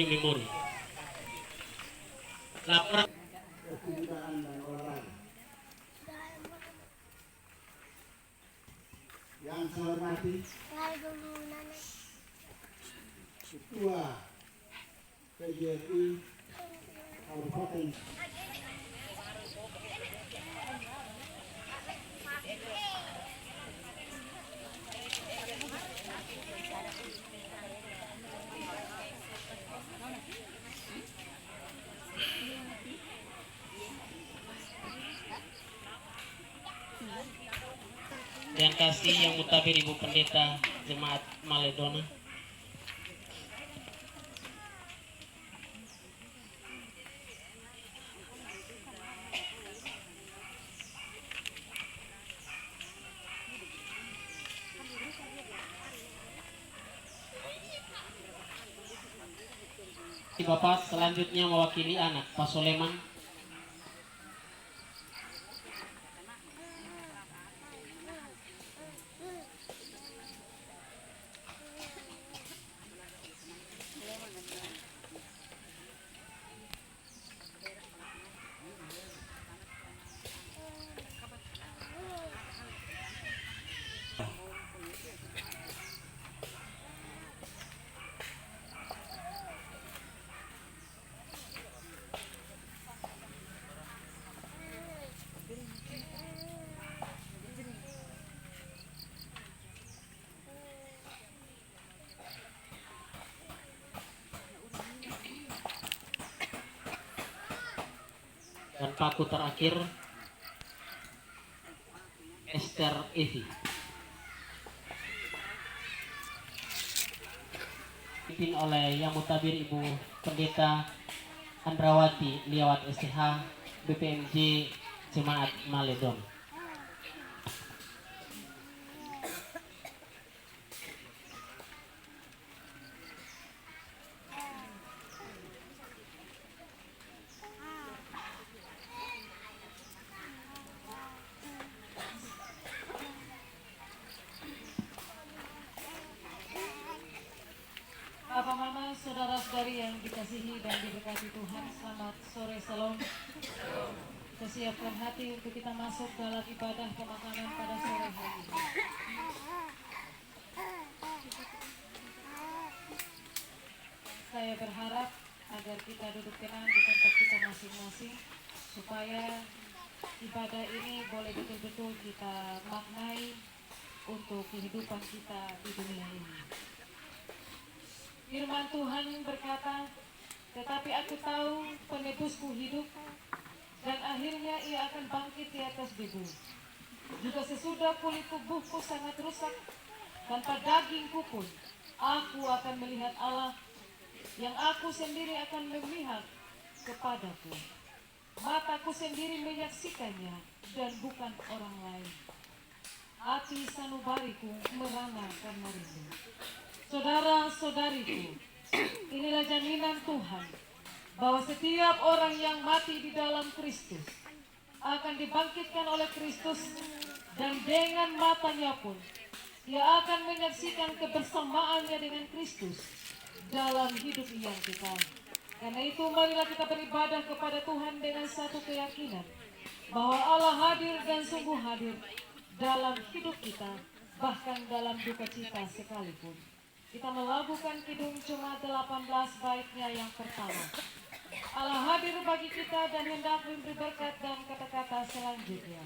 memori. Laporan Kebudayaan dan olahraga. Yang saya hormati Ketua PGRI Kabupaten yang kasih yang mutabir Ibu Pendeta Jemaat Maledona. Bapak selanjutnya mewakili anak Pak Soleman. Dan paku terakhir Esther Evi. Dipimpin oleh yang mutabir Ibu Pendeta Andrawati Liawat STH BPMJ Jemaat Maledon. Bapak Mama, saudara-saudari yang dikasihi dan diberkati Tuhan, selamat sore salam. Kita siapkan hati untuk kita masuk dalam ibadah pemakaman pada sore hari ini. Saya berharap agar kita duduk tenang di tempat kita masing-masing, supaya ibadah ini boleh betul-betul kita maknai untuk kehidupan kita di dunia ini. Firman Tuhan berkata, tetapi aku tahu penebusku hidup, dan akhirnya ia akan bangkit di atas debu. Juga sesudah kulit tubuhku sangat rusak, tanpa dagingku pun, aku akan melihat Allah, yang aku sendiri akan memihak kepadaku. Mataku sendiri menyaksikannya, dan bukan orang lain. Hati sanubariku merana karena rindu. Saudara-saudariku, inilah jaminan Tuhan bahwa setiap orang yang mati di dalam Kristus akan dibangkitkan oleh Kristus, dan dengan matanya pun ia akan menyaksikan kebersamaannya dengan Kristus dalam hidup yang kekal. Karena itu marilah kita beribadah kepada Tuhan dengan satu keyakinan bahwa Allah hadir dan sungguh hadir dalam hidup kita, bahkan dalam duka cita sekalipun. Kita melakukan Kidung Jemaat 18 baitnya yang pertama. Allah hadir bagi kita dan hendak memberi berkat, dan kata-kata selanjutnya.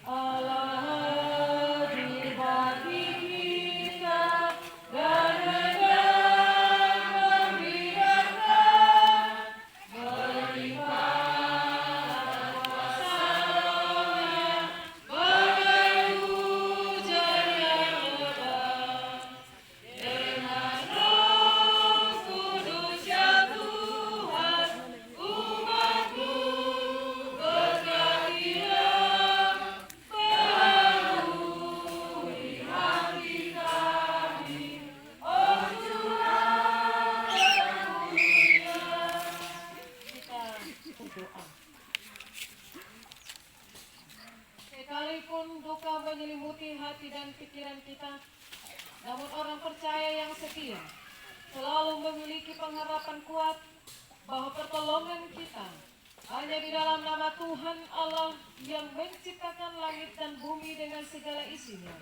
Allah hadir bagi kita dan hendak memberi berkat, melimpahkan kuasa-Nya bagai hujan yang lebat. Dengan Roh Kudus ya Tuhan, umat-Mu berkatilah, penuhi hati kami. pengharapan kuat bahwa pertolongan kita hanya di dalam nama Tuhan Allah yang menciptakan langit dan bumi dengan segala isinya.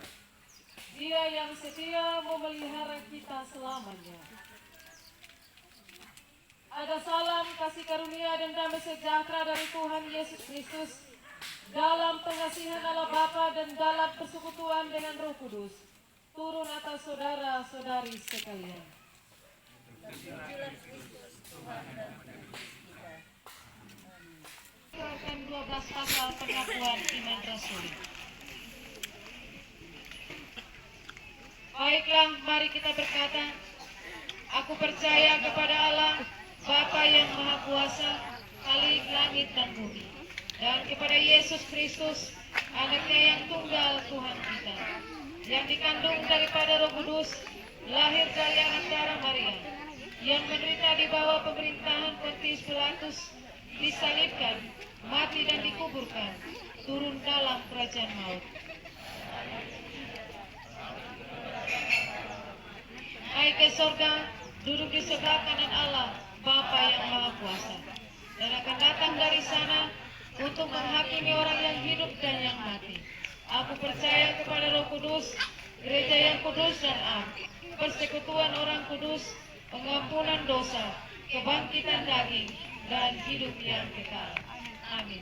Dia yang setia memelihara kita selamanya. Ada salam kasih karunia dan damai sejahtera dari Tuhan Yesus Kristus dalam pengasihan Allah Bapa dan dalam persekutuan dengan Roh Kudus turun atas saudara-saudari sekalian. Akan 12 pasal pengakuan iman rasuli. Baiklah, mari kita berkata, aku percaya kepada Allah, Bapa yang Maha Kuasa, Khalik langit dan bumi, dan kepada Yesus Kristus, anaknya yang tunggal Tuhan kita, yang dikandung daripada Roh Kudus, lahir dari anak darah Maria, yang menderita di bawah pemerintahan Pontius Pilatus, disalibkan, mati dan dikuburkan, turun dalam kerajaan maut. Naik ke sorga, duduk di sebelah kanan Allah, Bapa yang Maha Kuasa, dan akan datang dari sana untuk menghakimi orang yang hidup dan yang mati. Aku percaya kepada Roh Kudus, gereja yang kudus dan am, persekutuan orang kudus, pengampunan dosa, kebangkitan daging, dan hidup yang kekal. Amin.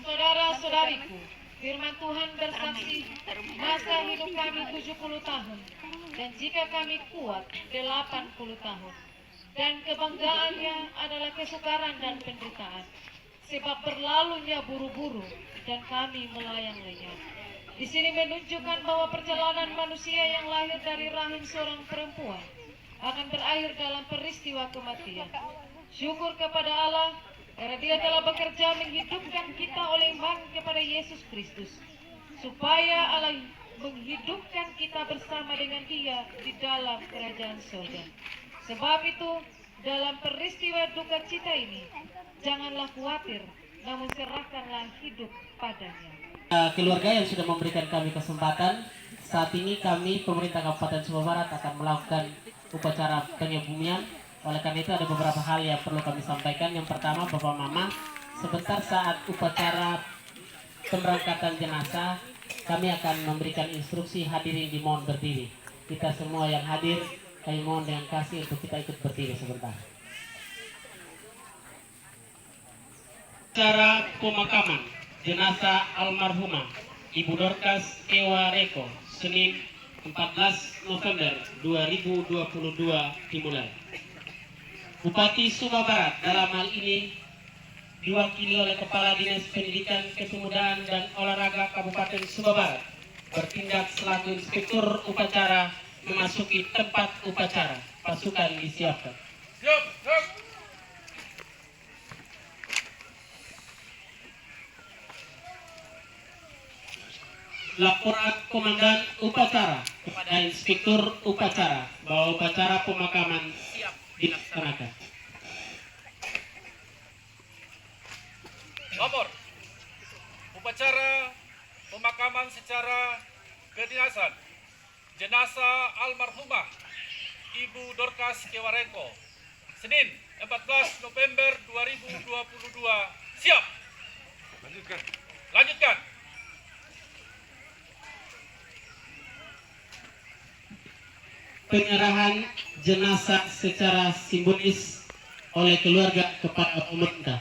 Saudara-saudariku, firman Tuhan bersaksi, masa hidup kami 70 tahun, dan jika kami kuat 80 tahun. Dan kebanggaannya adalah kesukaran dan penderitaan, sebab berlalunya buru-buru dan kami melayang lenyap. Di sini menunjukkan bahwa perjalanan manusia yang lahir dari rahim seorang perempuan akan berakhir dalam peristiwa kematian. Syukur kepada Allah karena Dia telah bekerja menghidupkan kita oleh iman kepada Yesus Kristus, supaya Allah menghidupkan kita bersama dengan Dia di dalam kerajaan surga. Sebab itu, dalam peristiwa duka cita ini, janganlah khawatir, namun serahkanlah hidup padanya. Keluarga yang sudah memberikan kami kesempatan, saat ini kami pemerintah Kabupaten Sumba Barat akan melakukan upacara pengebumian. Oleh karena itu ada beberapa hal yang perlu kami sampaikan. Yang pertama, Bapak Mama, sebentar saat upacara pemberangkatan jenazah, kami akan memberikan instruksi hadirin dimohon berdiri. Kita semua yang hadir, kami mohon dengan kasih untuk kita ikut berdiri sebentar. Acara pemakaman jenazah almarhumah Ibu Dorcas Kewareko, Senin 14 November 2022 dimulai. Bupati Sumba Barat dalam hal ini diwakili oleh Kepala Dinas Pendidikan, Kepemudaan dan Olahraga Kabupaten Sumba Barat bertindak selaku inspektur upacara memasuki tempat upacara. Pasukan disiapkan. Siap, siap. Laporan Komandan Upacara kepada Inspektur Upacara bahwa upacara pemakaman siap dilaksanakan. Lapor. Upacara pemakaman secara kedinasan jenazah almarhumah Ibu Dorcas Kewareko, Senin 14 November 2022 siap. Lanjutkan. Penyerahan jenazah secara simbolis oleh keluarga kepada pemerintah.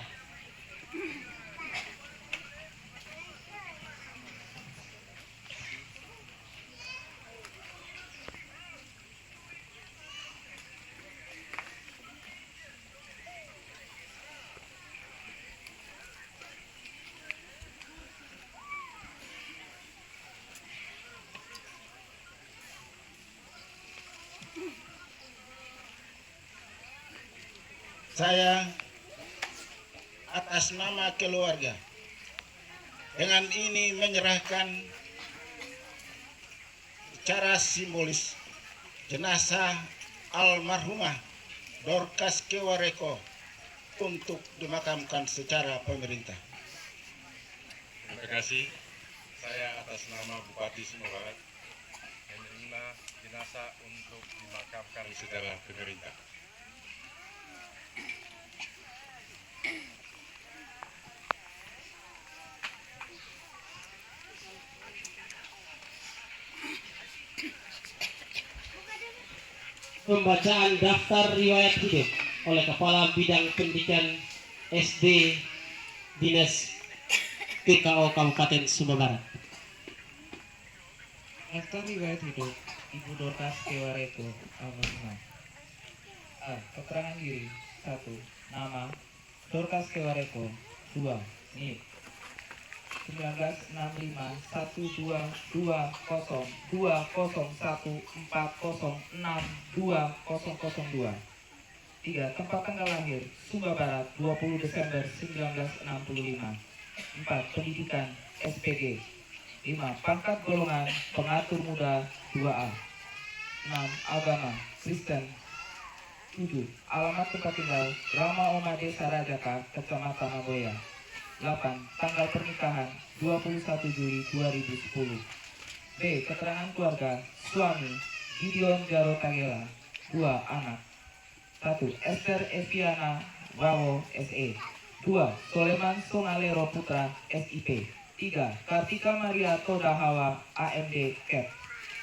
Saya atas nama keluarga dengan ini menyerahkan secara simbolis jenazah almarhumah Dorcas Kewareko untuk dimakamkan secara pemerintah. Terima kasih. Saya atas nama Bupati Sumba Barat menerima jenazah untuk dimakamkan secara pemerintah. pembacaan daftar riwayat hidup oleh Kepala Bidang Pendidikan SD Dinas PKO Kabupaten Sumba Barat. Daftar riwayat hidup Ibu Dorcas Kewareko almarhumah. A. Keterangan diri. 1. Nama Dorcas Kewareko. 2. NIP 1961202014062002. 3. Tempat tanggal lahir Sumba Barat 20 Desember 1965. 4. Pendidikan SPG. 5. Pangkat golongan pengatur muda 2A. 6. Agama Kristen. 7. Alamat tempat tinggal Rama Oma Desa Rajaka, Kecamatan Nagoya. 8. Tanggal pernikahan 21 Juli 2010. B. Keterangan keluarga suami Gideon Jaro Tagela. 2. Anak. 1. Esther Eviana Wawo SE. 2. Soleman Songalero Putra SIP. 3. Kartika Maria Todahawa AMD Cap.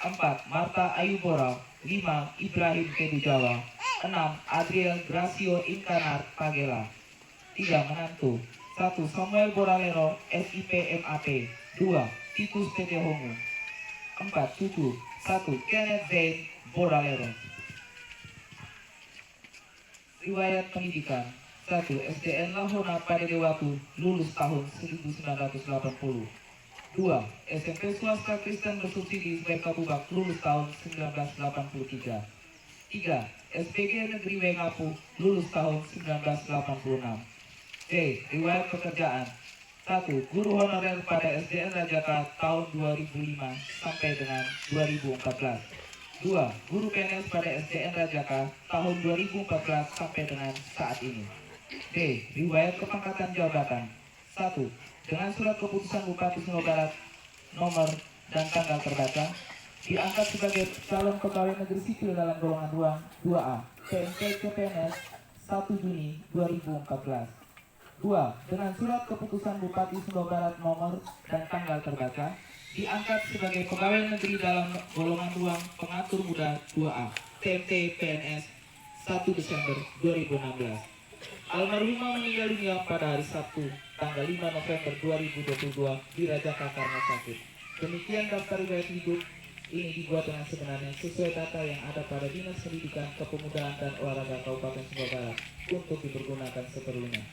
4. Marta Ayubora. 5. Ibrahim Kedu Jawa. 6. Adriel Gracio Inkanar Tagela. 3. Menantu. 1. Samuel Boralero SIP MAP. 2. Titus Tete Hongu. 4. Cucu. 1. Kenneth Zain Boralero. Riwayat pendidikan. 1. SDN Lahona Padedewatu, lulus tahun 1980. 2. SMP swasta Kristen bersubsidi Weka Bubak, lulus tahun 1983. 3. SPG Negeri Wengapu, lulus tahun 1986. C. Riwayat pekerjaan. 1. Guru honorer pada SDN Rajaka tahun 2005 sampai dengan 2014. 2. Guru PNS pada SDN Rajaka tahun 2014 sampai dengan saat ini. D. Riwayat kepangkatan jabatan. 1. Dengan surat keputusan Bupati Sumba Barat nomor dan tanggal terbaca, diangkat sebagai calon pegawai negeri sipil dalam golongan 2A PNP CPNS 1 Juni 2014. 2. Dengan surat keputusan Bupati Sumba Barat nomor dan tanggal terbaca, diangkat sebagai pegawai negeri dalam golongan 2 pengatur muda 2A TMT PNS 1 Desember 2016. Almarhumah meninggal dunia pada hari Sabtu, tanggal 5 November 2022 di Rajaka karena sakit. Demikian daftar riwayat hidup ini dibuat dengan sebenarnya sesuai data yang ada pada Dinas Pendidikan, Kepemudaan dan Olahraga Kabupaten Sumba Barat untuk dipergunakan seperlunya.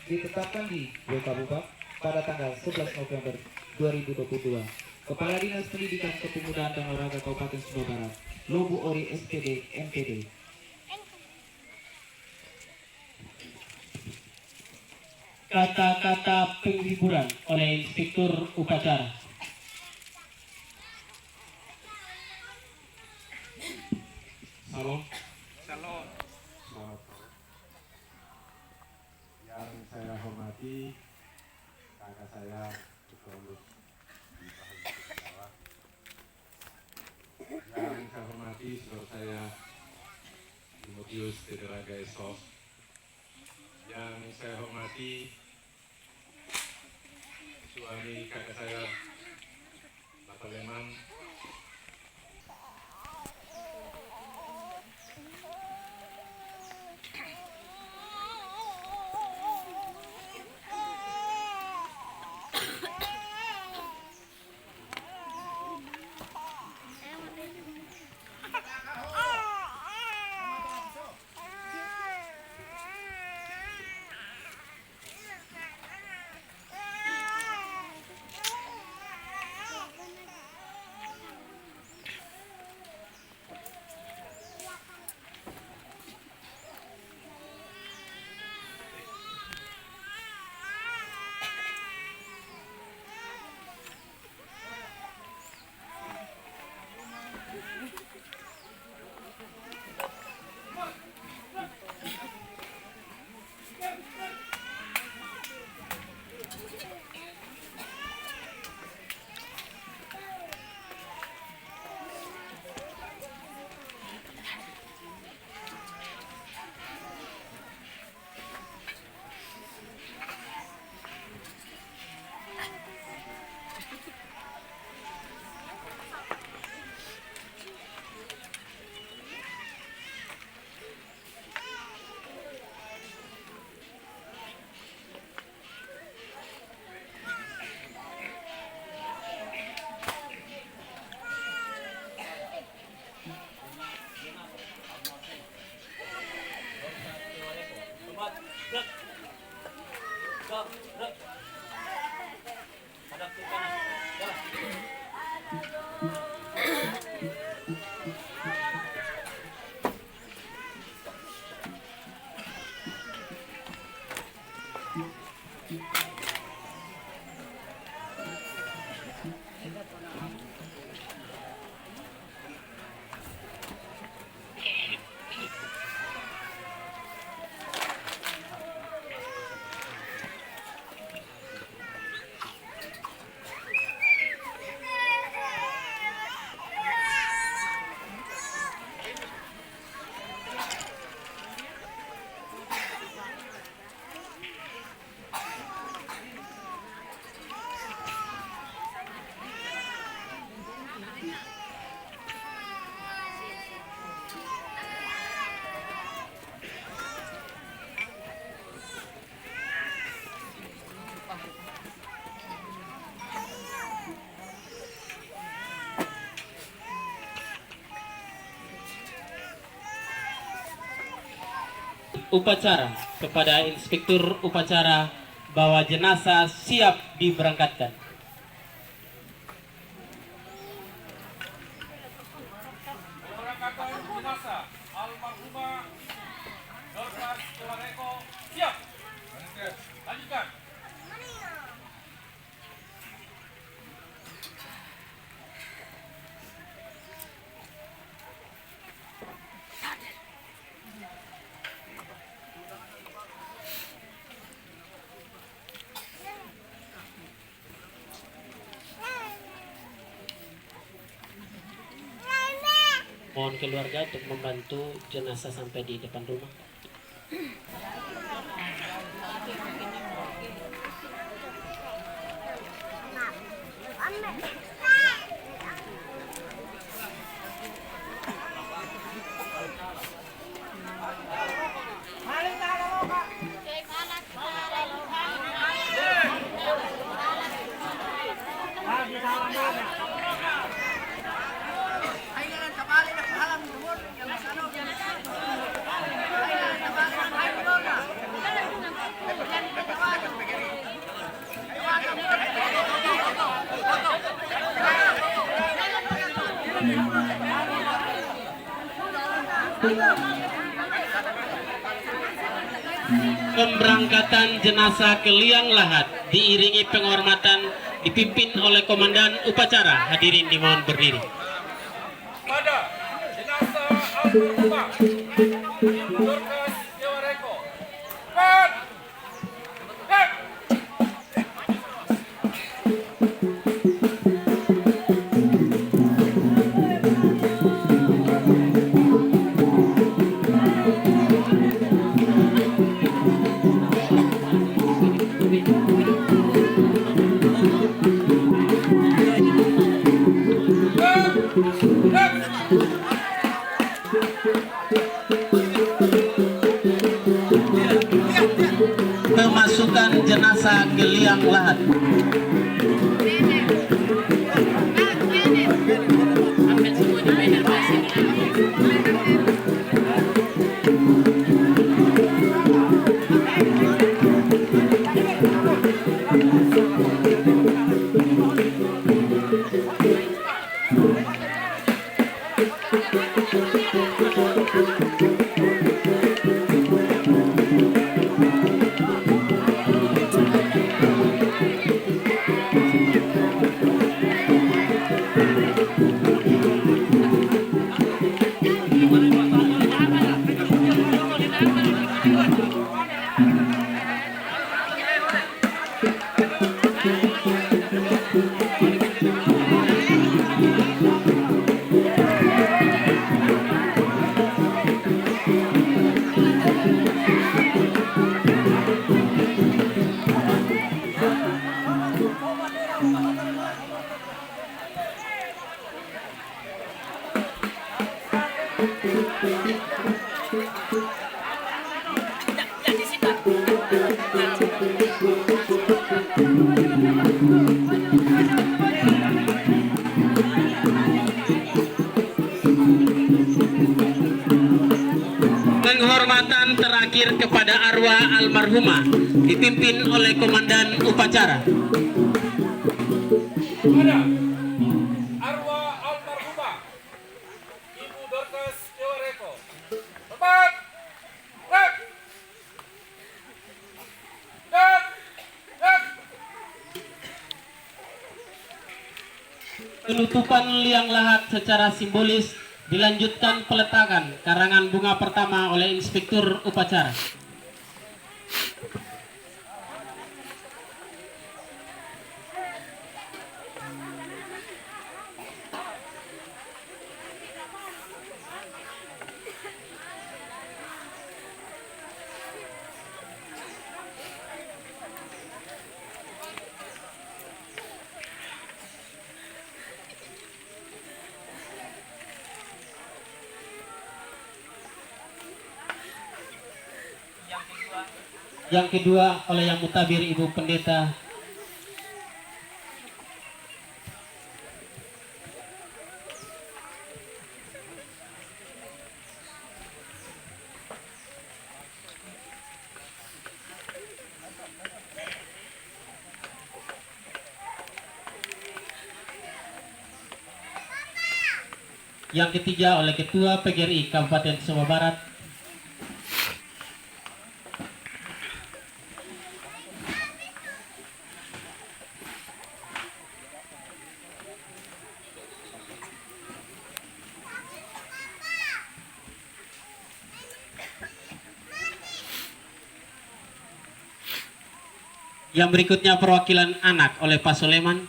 Ditetapkan di WK Bubak pada tanggal 11 November 2022. Kepala Dinas Pendidikan, Kepemudaan dan Olahraga Kabupaten Sumba Barat, Lobu Ori SPD MPD. Kata-kata penghiburan oleh Inspektur Upacara. Salam. Selamat sore. Yang saya hormati kakak saya Ketua Umum di Provinsi Jawa. Yang saya hormati saudara saya Timotius Tederaga Esos. Yang saya hormati suami kakak saya Bapak Leman. Upacara kepada inspektur upacara bahwa jenazah siap diberangkatkan. Pemberangkatan jenazah almarhumah Dorcas Kewareko siap. Lanjutkan. Mohon keluarga untuk membantu jenazah sampai di depan rumah. Pemberangkatan jenazah ke Liang Lahat diiringi penghormatan dipimpin oleh Komandan Upacara. Hadirin dimohon berdiri. Pada jenazah almarhumah Dorcas Kewareko. Cepat. Cek. Pemasukan jenazah ke Liang Lahat. Penghormatan terakhir kepada arwah almarhumah dipimpin oleh komandan upacara. Kepada arwah almarhumah Ibu Dorcas Dewareko. Tempat. Rek. Rek. Rek. Penutupan liang lahat secara simbolis dilanjutkan peletakan karangan bunga pertama oleh inspektur upacara. Yang kedua oleh yang mutabir Ibu Pendeta yang ketiga oleh Ketua PGRI Kabupaten Sumba Barat. Yang berikutnya perwakilan anak oleh Pak Soleman.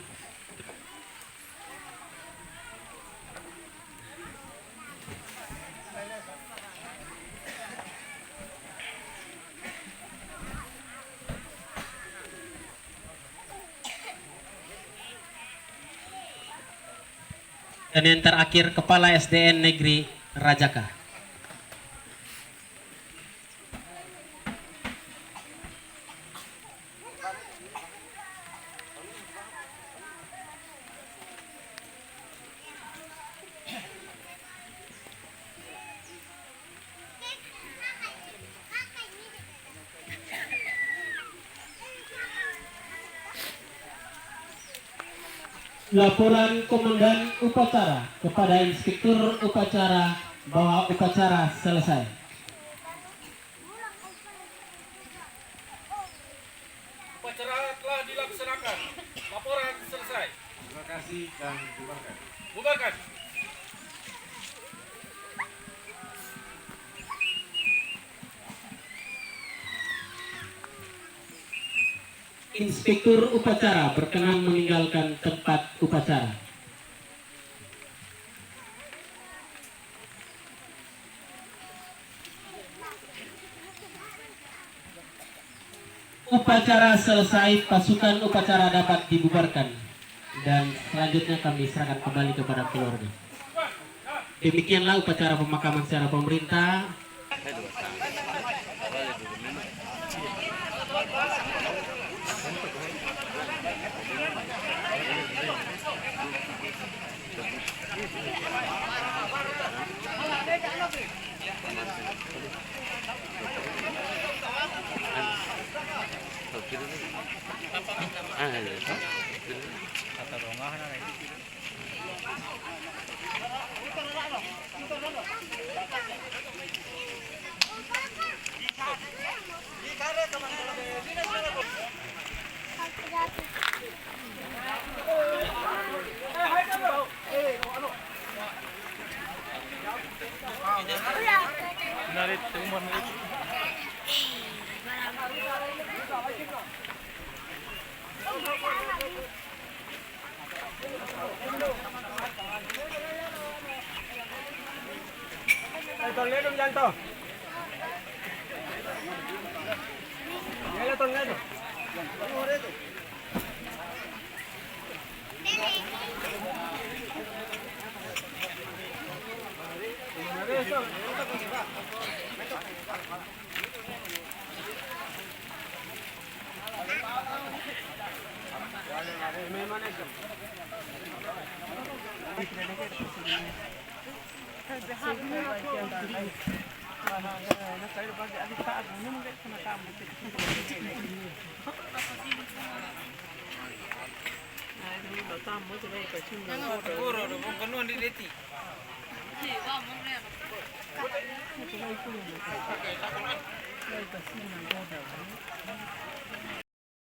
Dan yang terakhir Kepala SDN Negeri Rajaka. Laporan Komandan Upacara kepada Inspektur Upacara bahwa upacara selesai. Upacara telah dilaksanakan. Laporan selesai. Terima kasih dan bubarkan. Bubarkan. Inspektur Upacara berkenan meninggalkan tempat upacara. Upacara selesai, pasukan upacara dapat dibubarkan dan selanjutnya kami serahkan kembali kepada keluarga. Demikianlah upacara pemakaman secara pemerintah.